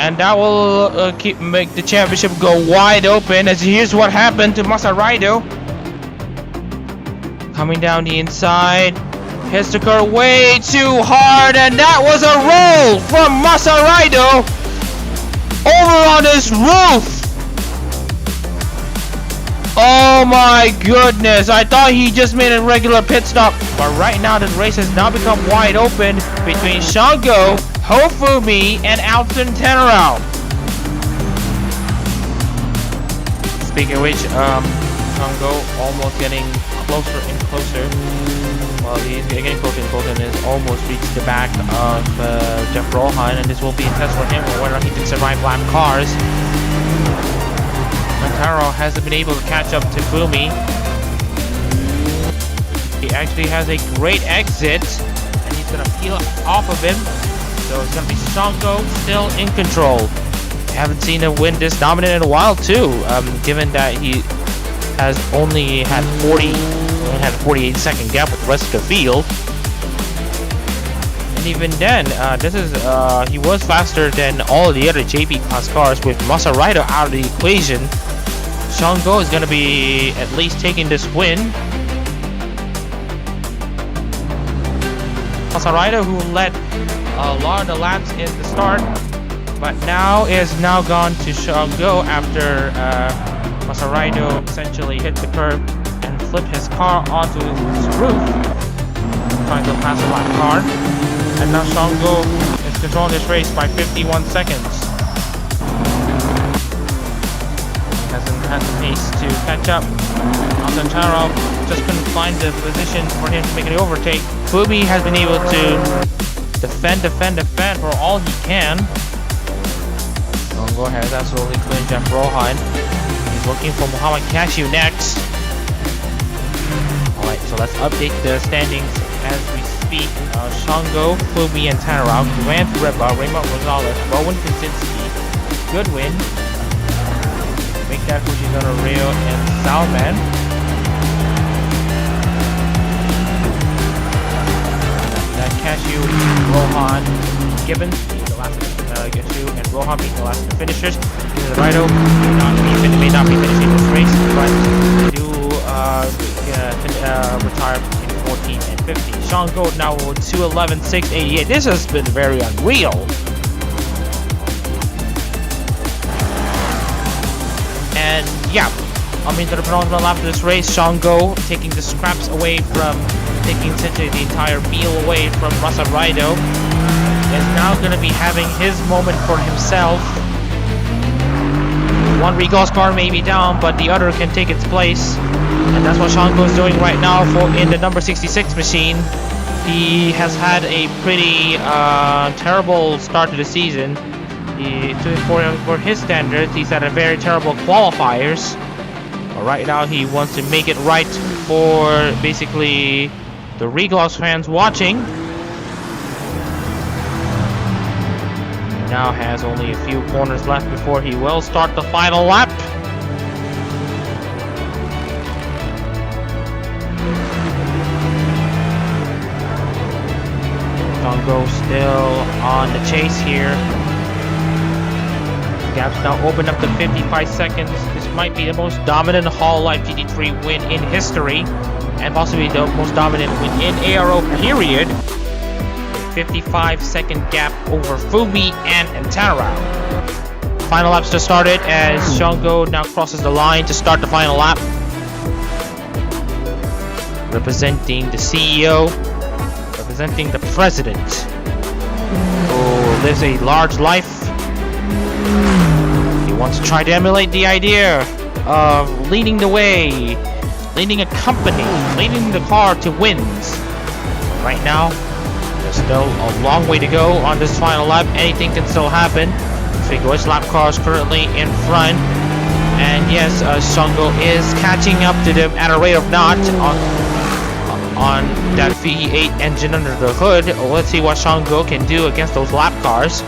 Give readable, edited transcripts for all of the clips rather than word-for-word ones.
and that will make the championship go wide open. As here's what happened to Masaraido. Coming down the inside, hits the car way too hard, and that was a roll from Masaraido over on his roof. Oh my goodness, I thought he just made a regular pit stop, but right now the race has now become wide open between Shango, Hofumi, and Alton Tenarao. Speaking of which, Shango almost getting closer and closer. Well, he's getting closer and closer and has almost reached the back of Jeff Rohan, and this will be a test for him on whether he can survive lap cars. Taro hasn't been able to catch up to Fumi. He actually has a great exit, and he's gonna peel off of him. So it's gonna be Shango still in control. I haven't seen him win this dominant in a while too, given that he has only had 48 second gap with the rest of the field. And even then, he was faster than all the other JP class cars. With Masaraido out of the equation, Shango is going to be at least taking this win. Masaraido, who led a lot of the laps in the start, but now is gone to Shango after Masaraido essentially hit the curb and flipped his car onto his roof, trying to pass a lap car. And now Shango is controlling this race by 51 seconds. Hasn't had the pace to catch up. Alton Tenarao just couldn't find the position for him to make an overtake. Fumi has been able to defend for all he can. Shango has absolutely cleaned Jeff Rohan. He's looking for Muhammad Cashew next. Alright, so let's update the standings as we speak. Shango, Fumi, and Tenarao, Grant Reba, Raymond Rosales, Rowan Kaczynski, Goodwin, Make that Fujinara Rio, and Salman. That Cashew, Rohan, Gibbons, the last Cashew, and Rohan being the last of the finishers. Rido may not be finishing this race, but do retire between 14 and 15. Shango now with 211, 688. This has been very unreal. And yeah, I mean, to the penultimate lap of this race, Shango taking the scraps away from, taking essentially the entire meal away from Masaraido, is now going to be having his moment for himself. One Regal's car may be down, but the other can take its place, and that's what Shango is doing right now in the number 66 machine. He has had a pretty terrible start to the season. For his standards, he's had a very terrible qualifiers. But right now, he wants to make it right for basically the Regloss fans watching. He now has only a few corners left before he will start the final lap. Shango still on the chase here. The gap's now opened up to 55 seconds. This might be the most dominant Hololive GT3 win in history, and possibly the most dominant win in ARO period. 55-second gap over Fumi and Tenarao. Final laps just started as Shango now crosses the line to start the final lap. Representing the CEO, representing the president, who lives a large life. He wants to try to emulate the idea of leading the way, leading a company, leading the car to wins. Right now, there's still a long way to go on this final lap. Anything can still happen. Figueroa's lap car is currently in front. And yes, Shango is catching up to them at a rate of knots on that V8 engine under the hood. Let's see what Shango can do against those lap cars.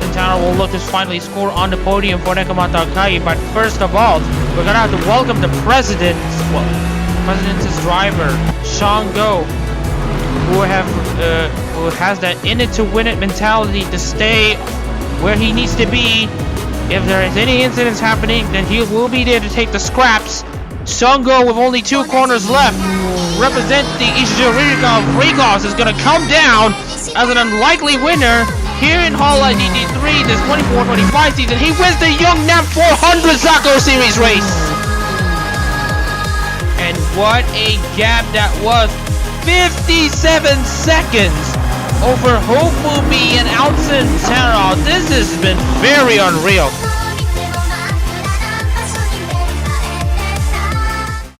Tanner will look to finally score on the podium for Nekomata Akai, but first of all, we're gonna have to welcome the president's driver, Shango, who has that in it to win it mentality to stay where he needs to be. If there is any incidents happening, then he will be there to take the scraps. Sungo, with only 2 corners left, represent the Ichijou Ririka of Regos, is going to come down as an unlikely winner here in Hololive GT3 this 24-25 season. He wins the Yeongnam 400 Zako Series race. And what a gap that was. 57 seconds over Hofubi and Outson Taro. This has been very unreal.